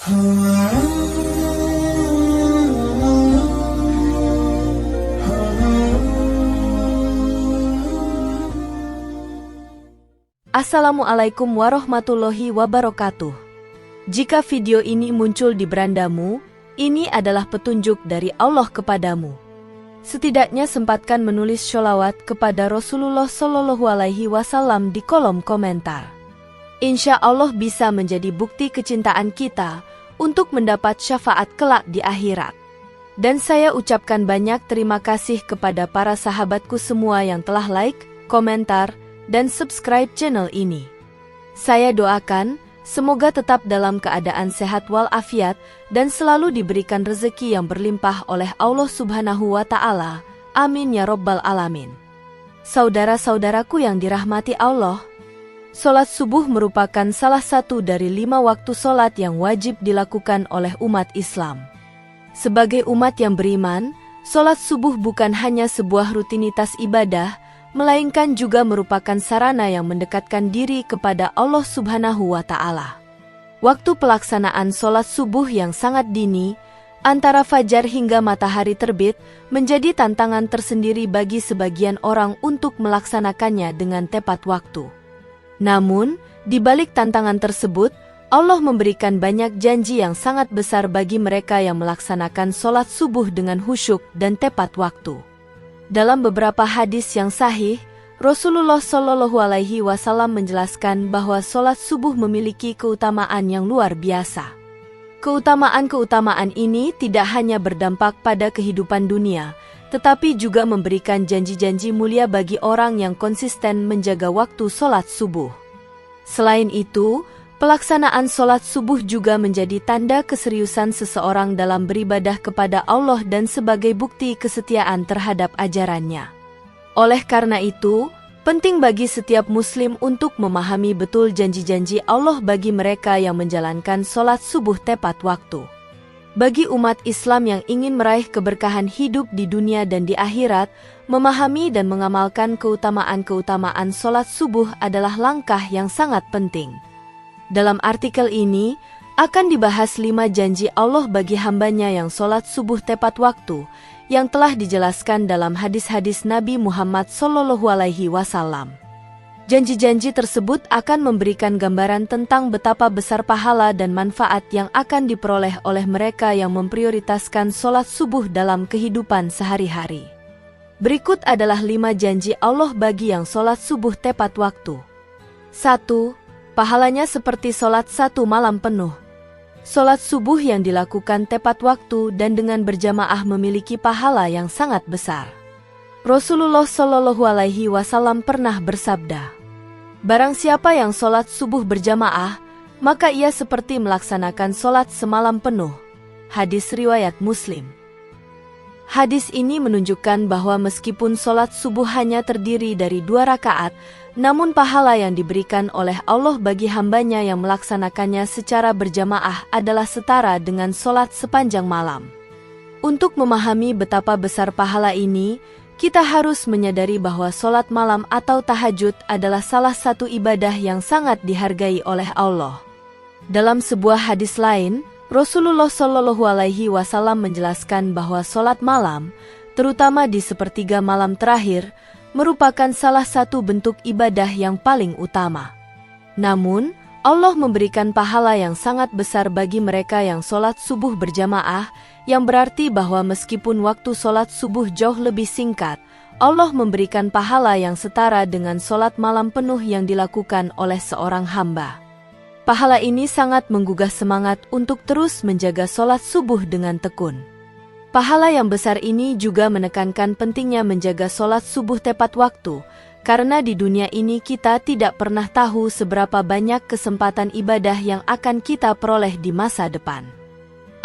Assalamualaikum warahmatullahi wabarakatuh. Jika video ini muncul di berandamu, ini adalah petunjuk dari Allah kepadamu. Setidaknya sempatkan menulis sholawat kepada Rasulullah Shallallahu Alaihi Wasallam di kolom komentar. Insya Allah bisa menjadi bukti kecintaan kita untuk mendapat syafaat kelak di akhirat. Dan saya ucapkan banyak terima kasih kepada para sahabatku semua yang telah like, komentar, dan subscribe channel ini. Saya doakan, semoga tetap dalam keadaan sehat walafiat dan selalu diberikan rezeki yang berlimpah oleh Allah Subhanahu wa Ta'ala. Amin ya Rabbal Alamin. Saudara-saudaraku yang dirahmati Allah, sholat subuh merupakan salah satu dari 5 waktu sholat yang wajib dilakukan oleh umat Islam. Sebagai umat yang beriman, sholat subuh bukan hanya sebuah rutinitas ibadah, melainkan juga merupakan sarana yang mendekatkan diri kepada Allah Subhanahu wa Ta'ala. Waktu pelaksanaan sholat subuh yang sangat dini, antara fajar hingga matahari terbit, menjadi tantangan tersendiri bagi sebagian orang untuk melaksanakannya dengan tepat waktu. Namun, di balik tantangan tersebut, Allah memberikan banyak janji yang sangat besar bagi mereka yang melaksanakan sholat subuh dengan khusyuk dan tepat waktu. Dalam beberapa hadis yang sahih, Rasulullah Shallallahu Alaihi Wasallam menjelaskan bahwa sholat subuh memiliki keutamaan yang luar biasa. Keutamaan-keutamaan ini tidak hanya berdampak pada kehidupan dunia, tetapi juga memberikan janji-janji mulia bagi orang yang konsisten menjaga waktu sholat subuh. Selain itu, pelaksanaan sholat subuh juga menjadi tanda keseriusan seseorang dalam beribadah kepada Allah dan sebagai bukti kesetiaan terhadap ajarannya. Oleh karena itu, penting bagi setiap muslim untuk memahami betul janji-janji Allah bagi mereka yang menjalankan sholat subuh tepat waktu. Bagi umat Islam yang ingin meraih keberkahan hidup di dunia dan di akhirat, memahami dan mengamalkan keutamaan-keutamaan sholat subuh adalah langkah yang sangat penting. Dalam artikel ini, akan dibahas 5 janji Allah bagi hambanya yang sholat subuh tepat waktu, yang telah dijelaskan dalam hadis-hadis Nabi Muhammad Sallallahu Alaihi Wasallam. Janji-janji tersebut akan memberikan gambaran tentang betapa besar pahala dan manfaat yang akan diperoleh oleh mereka yang memprioritaskan sholat subuh dalam kehidupan sehari-hari. Berikut adalah 5 janji Allah bagi yang sholat subuh tepat waktu. 1. Pahalanya seperti sholat 1 malam penuh. Sholat subuh yang dilakukan tepat waktu dan dengan berjamaah memiliki pahala yang sangat besar. Rasulullah Shallallahu Alaihi Wasallam pernah bersabda, "Barang siapa yang sholat subuh berjamaah, maka ia seperti melaksanakan sholat semalam penuh." Hadis riwayat Muslim. Hadis ini menunjukkan bahwa meskipun sholat subuh hanya terdiri dari 2 rakaat, namun pahala yang diberikan oleh Allah bagi hambanya yang melaksanakannya secara berjamaah adalah setara dengan sholat sepanjang malam. Untuk memahami betapa besar pahala ini, kita harus menyadari bahwa sholat malam atau tahajud adalah salah satu ibadah yang sangat dihargai oleh Allah. Dalam sebuah hadis lain, Rasulullah Shallallahu Alaihi Wasallam menjelaskan bahwa sholat malam, terutama di sepertiga malam terakhir, merupakan salah satu bentuk ibadah yang paling utama. Namun, Allah memberikan pahala yang sangat besar bagi mereka yang sholat subuh berjamaah, yang berarti bahwa meskipun waktu sholat subuh jauh lebih singkat, Allah memberikan pahala yang setara dengan sholat malam penuh yang dilakukan oleh seorang hamba. Pahala ini sangat menggugah semangat untuk terus menjaga sholat subuh dengan tekun. Pahala yang besar ini juga menekankan pentingnya menjaga sholat subuh tepat waktu, karena di dunia ini kita tidak pernah tahu seberapa banyak kesempatan ibadah yang akan kita peroleh di masa depan.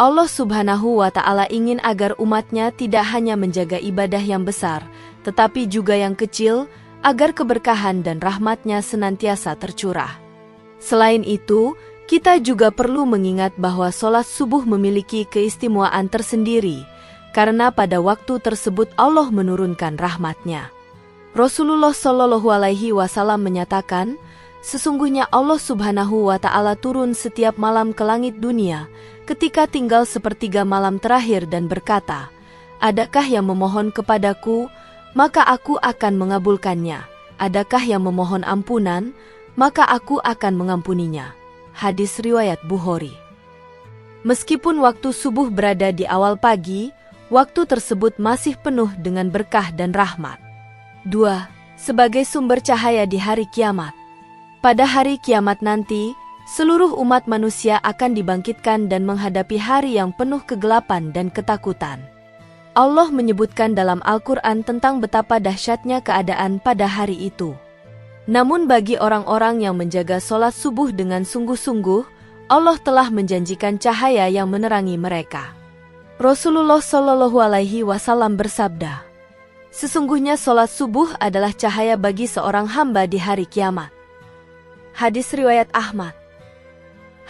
Allah Subhanahu wa Ta'ala ingin agar umatnya tidak hanya menjaga ibadah yang besar, tetapi juga yang kecil, agar keberkahan dan rahmatnya senantiasa tercurah. Selain itu, kita juga perlu mengingat bahwa sholat subuh memiliki keistimewaan tersendiri, karena pada waktu tersebut Allah menurunkan rahmatnya. Rasulullah Shallallahu Alaihi Wasallam menyatakan, Sesungguhnya Allah Subhanahu wa Ta'ala turun setiap malam ke langit dunia, ketika tinggal sepertiga malam terakhir dan berkata, "Adakah yang memohon kepadaku, maka aku akan mengabulkannya. Adakah yang memohon ampunan, maka aku akan mengampuninya." Hadis riwayat Bukhari. Meskipun waktu subuh berada di awal pagi, waktu tersebut masih penuh dengan berkah dan rahmat. 2. Sebagai sumber cahaya di hari kiamat. Pada hari kiamat nanti, seluruh umat manusia akan dibangkitkan dan menghadapi hari yang penuh kegelapan dan ketakutan. Allah menyebutkan dalam Al-Quran tentang betapa dahsyatnya keadaan pada hari itu. Namun bagi orang-orang yang menjaga sholat subuh dengan sungguh-sungguh, Allah telah menjanjikan cahaya yang menerangi mereka. Rasulullah Shallallahu Alaihi Wasallam bersabda, "Sesungguhnya sholat subuh adalah cahaya bagi seorang hamba di hari kiamat." Hadis riwayat Ahmad.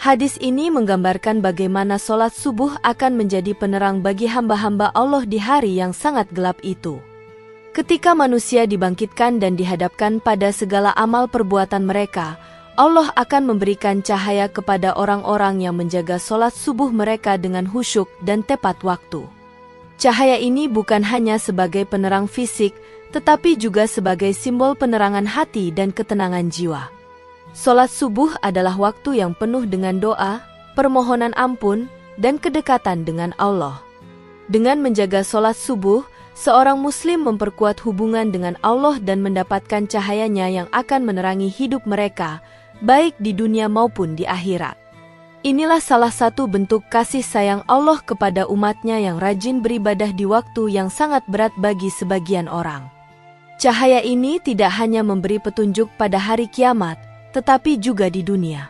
Hadis ini menggambarkan bagaimana sholat subuh akan menjadi penerang bagi hamba-hamba Allah di hari yang sangat gelap itu. Ketika manusia dibangkitkan dan dihadapkan pada segala amal perbuatan mereka, Allah akan memberikan cahaya kepada orang-orang yang menjaga sholat subuh mereka dengan khusyuk dan tepat waktu. Cahaya ini bukan hanya sebagai penerang fisik, tetapi juga sebagai simbol penerangan hati dan ketenangan jiwa. Sholat subuh adalah waktu yang penuh dengan doa, permohonan ampun, dan kedekatan dengan Allah. Dengan menjaga sholat subuh, seorang muslim memperkuat hubungan dengan Allah dan mendapatkan cahayanya yang akan menerangi hidup mereka, baik di dunia maupun di akhirat. Inilah salah satu bentuk kasih sayang Allah kepada umatnya yang rajin beribadah di waktu yang sangat berat bagi sebagian orang. Cahaya ini tidak hanya memberi petunjuk pada hari kiamat, tetapi juga di dunia.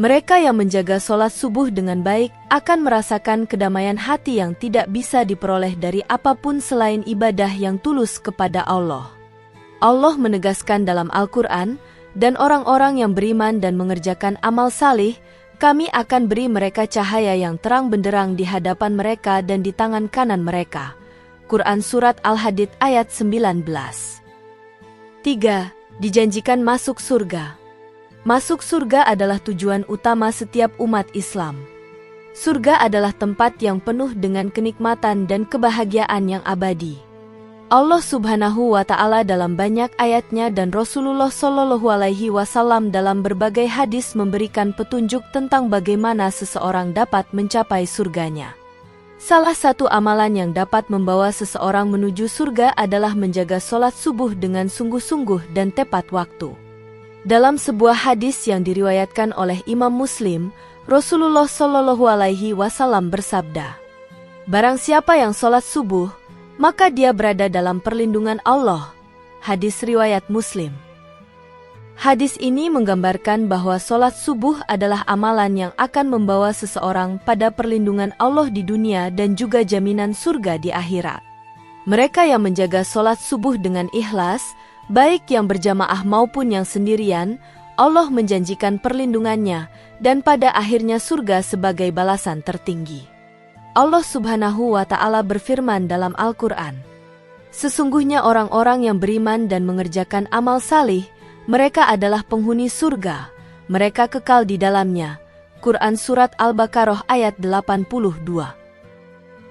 Mereka yang menjaga sholat subuh dengan baik akan merasakan kedamaian hati yang tidak bisa diperoleh dari apapun selain ibadah yang tulus kepada Allah. Allah menegaskan dalam Al-Quran, "Dan orang-orang yang beriman dan mengerjakan amal salih, kami akan beri mereka cahaya yang terang benderang di hadapan mereka dan di tangan kanan mereka." Quran Surat Al-Hadid ayat 19. 3. Dijanjikan masuk surga. Masuk surga adalah tujuan utama setiap umat Islam. Surga adalah tempat yang penuh dengan kenikmatan dan kebahagiaan yang abadi. Allah Subhanahu wa Ta'ala dalam banyak ayatnya dan Rasulullah Shallallahu Alaihi Wasallam dalam berbagai hadis memberikan petunjuk tentang bagaimana seseorang dapat mencapai surganya. Salah satu amalan yang dapat membawa seseorang menuju surga adalah menjaga sholat subuh dengan sungguh-sungguh dan tepat waktu. Dalam sebuah hadis yang diriwayatkan oleh Imam Muslim, Rasulullah Shallallahu Alaihi Wasallam bersabda, "Barang siapa yang sholat subuh, maka dia berada dalam perlindungan Allah." Hadis riwayat Muslim. Hadis ini menggambarkan bahwa sholat subuh adalah amalan yang akan membawa seseorang pada perlindungan Allah di dunia dan juga jaminan surga di akhirat. Mereka yang menjaga sholat subuh dengan ikhlas, baik yang berjamaah maupun yang sendirian, Allah menjanjikan perlindungannya dan pada akhirnya surga sebagai balasan tertinggi. Allah Subhanahu wa Ta'ala berfirman dalam Al-Quran, "Sesungguhnya orang-orang yang beriman dan mengerjakan amal salih, mereka adalah penghuni surga, mereka kekal di dalamnya." Quran Surat Al-Baqarah ayat 82.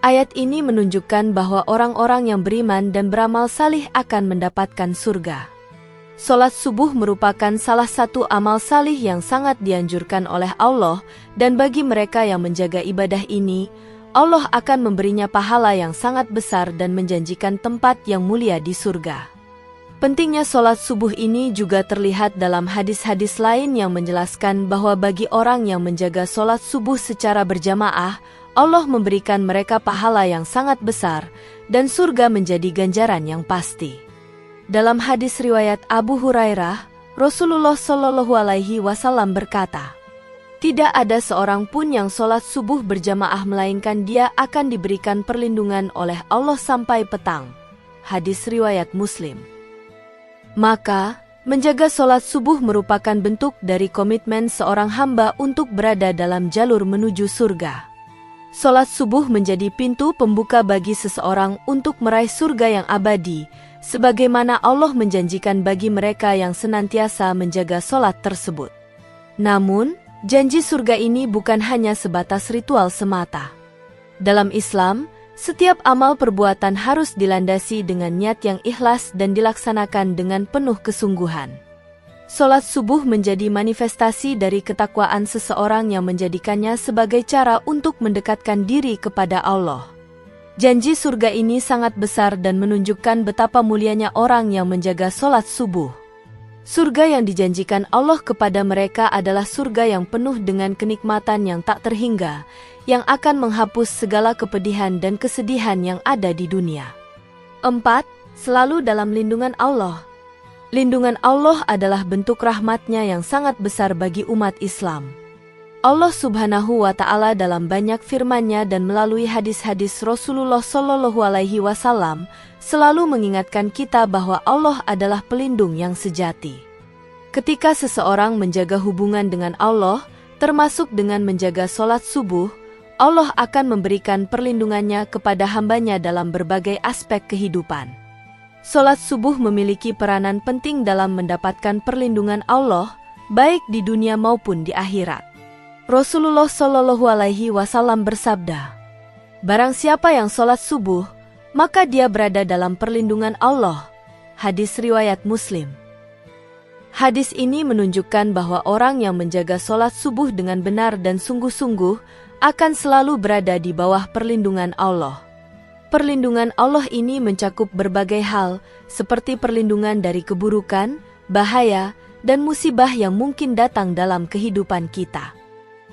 Ayat ini menunjukkan bahwa orang-orang yang beriman dan beramal salih akan mendapatkan surga. Sholat subuh merupakan salah satu amal salih yang sangat dianjurkan oleh Allah, dan bagi mereka yang menjaga ibadah ini, Allah akan memberinya pahala yang sangat besar dan menjanjikan tempat yang mulia di surga. Pentingnya sholat subuh ini juga terlihat dalam hadis-hadis lain yang menjelaskan bahwa bagi orang yang menjaga sholat subuh secara berjamaah, Allah memberikan mereka pahala yang sangat besar dan surga menjadi ganjaran yang pasti. Dalam hadis riwayat Abu Hurairah, Rasulullah Shallallahu Alaihi Wasallam berkata, "Tidak ada seorang pun yang sholat subuh berjamaah melainkan dia akan diberikan perlindungan oleh Allah sampai petang." Hadis riwayat Muslim. Maka, menjaga sholat subuh merupakan bentuk dari komitmen seorang hamba untuk berada dalam jalur menuju surga. Sholat subuh menjadi pintu pembuka bagi seseorang untuk meraih surga yang abadi, sebagaimana Allah menjanjikan bagi mereka yang senantiasa menjaga solat tersebut. Namun, janji surga ini bukan hanya sebatas ritual semata. Dalam Islam, setiap amal perbuatan harus dilandasi dengan niat yang ikhlas dan dilaksanakan dengan penuh kesungguhan. Solat subuh menjadi manifestasi dari ketakwaan seseorang yang menjadikannya sebagai cara untuk mendekatkan diri kepada Allah. Janji surga ini sangat besar dan menunjukkan betapa mulianya orang yang menjaga solat subuh. Surga yang dijanjikan Allah kepada mereka adalah surga yang penuh dengan kenikmatan yang tak terhingga, yang akan menghapus segala kepedihan dan kesedihan yang ada di dunia. 4. Selalu dalam lindungan Allah. Lindungan Allah adalah bentuk rahmat-Nya yang sangat besar bagi umat Islam. Allah Subhanahu wa Ta'ala dalam banyak firman-Nya dan melalui hadis-hadis Rasulullah Shallallahu Alaihi Wasallam selalu mengingatkan kita bahwa Allah adalah pelindung yang sejati. Ketika seseorang menjaga hubungan dengan Allah, termasuk dengan menjaga solat subuh, Allah akan memberikan perlindungannya kepada hamba-Nya dalam berbagai aspek kehidupan. Solat subuh memiliki peranan penting dalam mendapatkan perlindungan Allah, baik di dunia maupun di akhirat. Rasulullah Shallallahu Alaihi Wasallam bersabda, "Barang siapa yang solat subuh, maka dia berada dalam perlindungan Allah." Hadis riwayat Muslim. Hadis ini menunjukkan bahwa orang yang menjaga solat subuh dengan benar dan sungguh-sungguh akan selalu berada di bawah perlindungan Allah. Perlindungan Allah ini mencakup berbagai hal, seperti perlindungan dari keburukan, bahaya, dan musibah yang mungkin datang dalam kehidupan kita.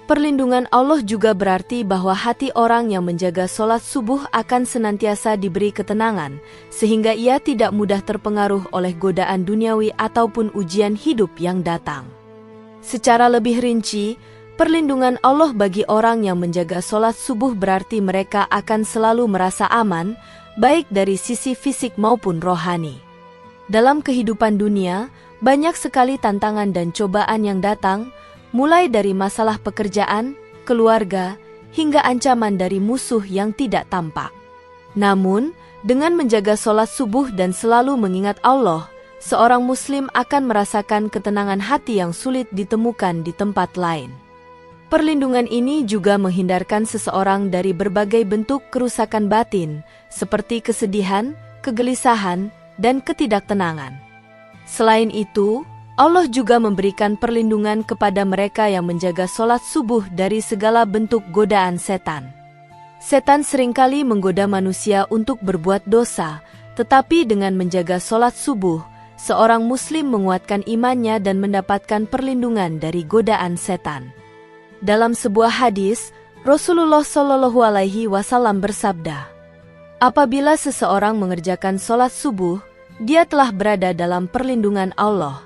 Perlindungan Allah juga berarti bahwa hati orang yang menjaga solat subuh akan senantiasa diberi ketenangan, sehingga ia tidak mudah terpengaruh oleh godaan duniawi ataupun ujian hidup yang datang. Secara lebih rinci, perlindungan Allah bagi orang yang menjaga solat subuh berarti mereka akan selalu merasa aman, baik dari sisi fisik maupun rohani. Dalam kehidupan dunia, banyak sekali tantangan dan cobaan yang datang, mulai dari masalah pekerjaan, keluarga, hingga ancaman dari musuh yang tidak tampak. Namun, dengan menjaga solat subuh dan selalu mengingat Allah, seorang muslim akan merasakan ketenangan hati yang sulit ditemukan di tempat lain. Perlindungan ini juga menghindarkan seseorang dari berbagai bentuk kerusakan batin, seperti kesedihan, kegelisahan, dan ketidaktenangan. Selain itu, Allah juga memberikan perlindungan kepada mereka yang menjaga solat subuh dari segala bentuk godaan setan. Setan seringkali menggoda manusia untuk berbuat dosa, tetapi dengan menjaga solat subuh, seorang muslim menguatkan imannya dan mendapatkan perlindungan dari godaan setan. Dalam sebuah hadis, Rasulullah Shallallahu Alaihi Wasallam bersabda, "Apabila seseorang mengerjakan solat subuh, dia telah berada dalam perlindungan Allah.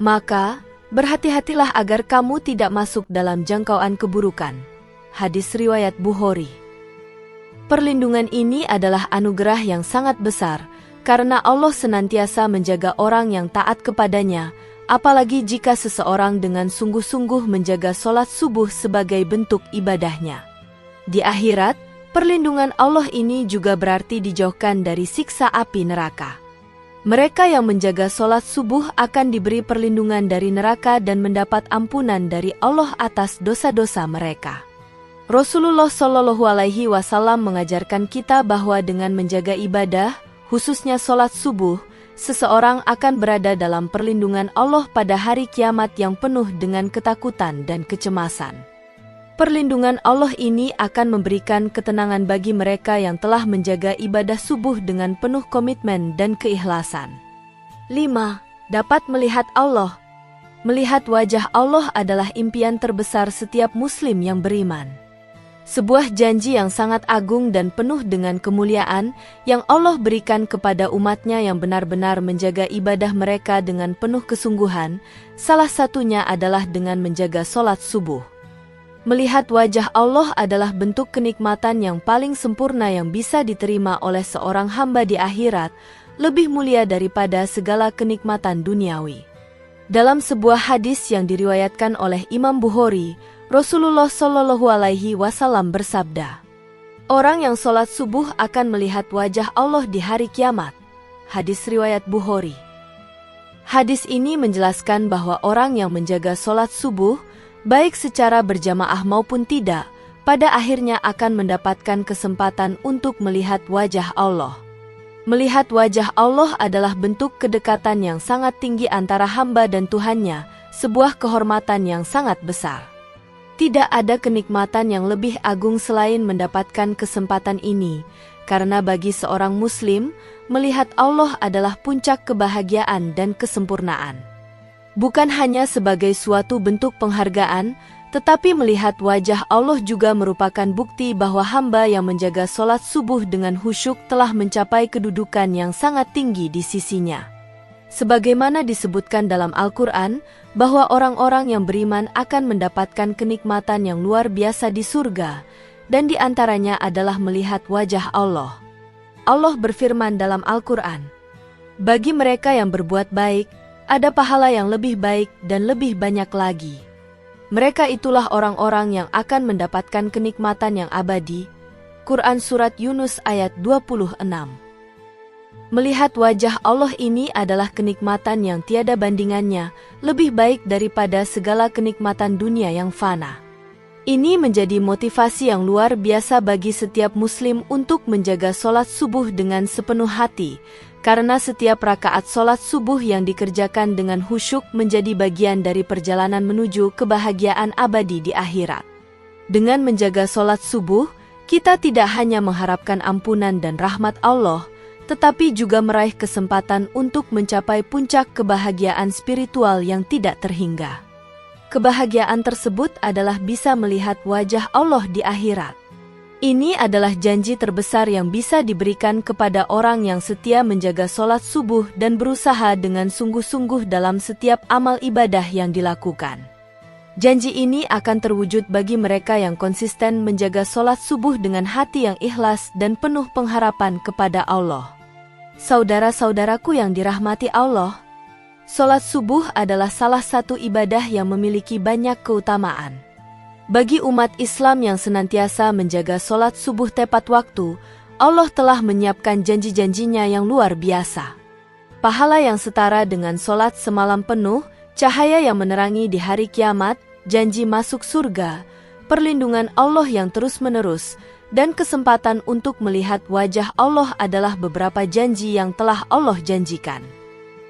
Maka, berhati-hatilah agar kamu tidak masuk dalam jangkauan keburukan." Hadis riwayat Bukhari. Perlindungan ini adalah anugerah yang sangat besar, karena Allah senantiasa menjaga orang yang taat kepadanya, apalagi jika seseorang dengan sungguh-sungguh menjaga solat subuh sebagai bentuk ibadahnya. Di akhirat, perlindungan Allah ini juga berarti dijauhkan dari siksa api neraka. Mereka yang menjaga solat subuh akan diberi perlindungan dari neraka dan mendapat ampunan dari Allah atas dosa-dosa mereka. Rasulullah Shallallahu Alaihi Wasallam mengajarkan kita bahwa dengan menjaga ibadah, khususnya solat subuh, seseorang akan berada dalam perlindungan Allah pada hari kiamat yang penuh dengan ketakutan dan kecemasan. Perlindungan Allah ini akan memberikan ketenangan bagi mereka yang telah menjaga ibadah subuh dengan penuh komitmen dan keikhlasan. 5. Dapat melihat Allah. Melihat wajah Allah adalah impian terbesar setiap muslim yang beriman. Sebuah janji yang sangat agung dan penuh dengan kemuliaan yang Allah berikan kepada umatnya yang benar-benar menjaga ibadah mereka dengan penuh kesungguhan, salah satunya adalah dengan menjaga solat subuh. Melihat wajah Allah adalah bentuk kenikmatan yang paling sempurna yang bisa diterima oleh seorang hamba di akhirat, lebih mulia daripada segala kenikmatan duniawi. Dalam sebuah hadis yang diriwayatkan oleh Imam Bukhari, Rasulullah Shallallahu Alaihi Wasallam bersabda, "Orang yang solat subuh akan melihat wajah Allah di hari kiamat." hadis riwayat Bukhari. Hadis ini menjelaskan bahwa orang yang menjaga sholat subuh, baik secara berjamaah maupun tidak, pada akhirnya akan mendapatkan kesempatan untuk melihat wajah Allah. Melihat wajah Allah adalah bentuk kedekatan yang sangat tinggi antara hamba dan Tuhannya, sebuah kehormatan yang sangat besar. Tidak ada kenikmatan yang lebih agung selain mendapatkan kesempatan ini, karena bagi seorang Muslim, melihat Allah adalah puncak kebahagiaan dan kesempurnaan. Bukan hanya sebagai suatu bentuk penghargaan, tetapi melihat wajah Allah juga merupakan bukti bahwa hamba yang menjaga sholat subuh dengan khusyuk telah mencapai kedudukan yang sangat tinggi di sisinya. Sebagaimana disebutkan dalam Al-Quran, bahwa orang-orang yang beriman akan mendapatkan kenikmatan yang luar biasa di surga, dan di antaranya adalah melihat wajah Allah. Allah berfirman dalam Al-Quran, "Bagi mereka yang berbuat baik, ada pahala yang lebih baik dan lebih banyak lagi. Mereka itulah orang-orang yang akan mendapatkan kenikmatan yang abadi." Quran Surat Yunus ayat 26. Melihat wajah Allah ini adalah kenikmatan yang tiada bandingannya, lebih baik daripada segala kenikmatan dunia yang fana. Ini menjadi motivasi yang luar biasa bagi setiap Muslim untuk menjaga sholat subuh dengan sepenuh hati, karena setiap rakaat sholat subuh yang dikerjakan dengan khusyuk menjadi bagian dari perjalanan menuju kebahagiaan abadi di akhirat. Dengan menjaga sholat subuh, kita tidak hanya mengharapkan ampunan dan rahmat Allah, tetapi juga meraih kesempatan untuk mencapai puncak kebahagiaan spiritual yang tidak terhingga. Kebahagiaan tersebut adalah bisa melihat wajah Allah di akhirat. Ini adalah janji terbesar yang bisa diberikan kepada orang yang setia menjaga sholat subuh dan berusaha dengan sungguh-sungguh dalam setiap amal ibadah yang dilakukan. Janji ini akan terwujud bagi mereka yang konsisten menjaga sholat subuh dengan hati yang ikhlas dan penuh pengharapan kepada Allah. Saudara-saudaraku yang dirahmati Allah, sholat subuh adalah salah satu ibadah yang memiliki banyak keutamaan. Bagi umat Islam yang senantiasa menjaga sholat subuh tepat waktu, Allah telah menyiapkan janji-janjinya yang luar biasa. Pahala yang setara dengan sholat semalam penuh, cahaya yang menerangi di hari kiamat, janji masuk surga, perlindungan Allah yang terus-menerus, dan kesempatan untuk melihat wajah Allah adalah beberapa janji yang telah Allah janjikan.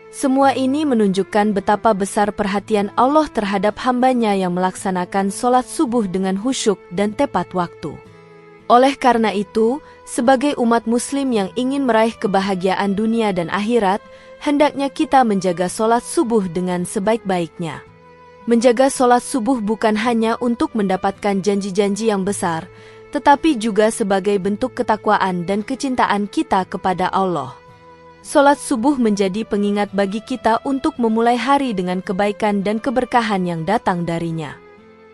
Semua ini menunjukkan betapa besar perhatian Allah terhadap hambanya yang melaksanakan sholat subuh dengan khusyuk dan tepat waktu. Oleh karena itu, sebagai umat Muslim yang ingin meraih kebahagiaan dunia dan akhirat, hendaknya kita menjaga sholat subuh dengan sebaik-baiknya. Menjaga sholat subuh bukan hanya untuk mendapatkan janji-janji yang besar, tetapi juga sebagai bentuk ketakwaan dan kecintaan kita kepada Allah. Sholat subuh menjadi pengingat bagi kita untuk memulai hari dengan kebaikan dan keberkahan yang datang darinya.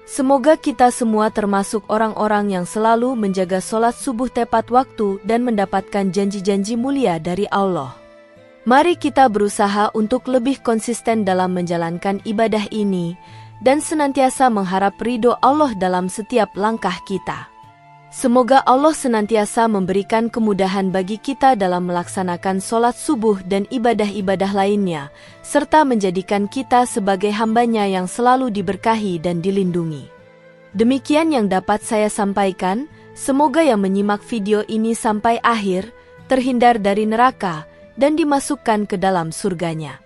Semoga kita semua termasuk orang-orang yang selalu menjaga sholat subuh tepat waktu dan mendapatkan janji-janji mulia dari Allah. Mari kita berusaha untuk lebih konsisten dalam menjalankan ibadah ini dan senantiasa mengharap ridho Allah dalam setiap langkah kita. Semoga Allah senantiasa memberikan kemudahan bagi kita dalam melaksanakan sholat subuh dan ibadah-ibadah lainnya, serta menjadikan kita sebagai hambanya yang selalu diberkahi dan dilindungi. Demikian yang dapat saya sampaikan, semoga yang menyimak video ini sampai akhir, terhindar dari neraka, dan dimasukkan ke dalam surganya.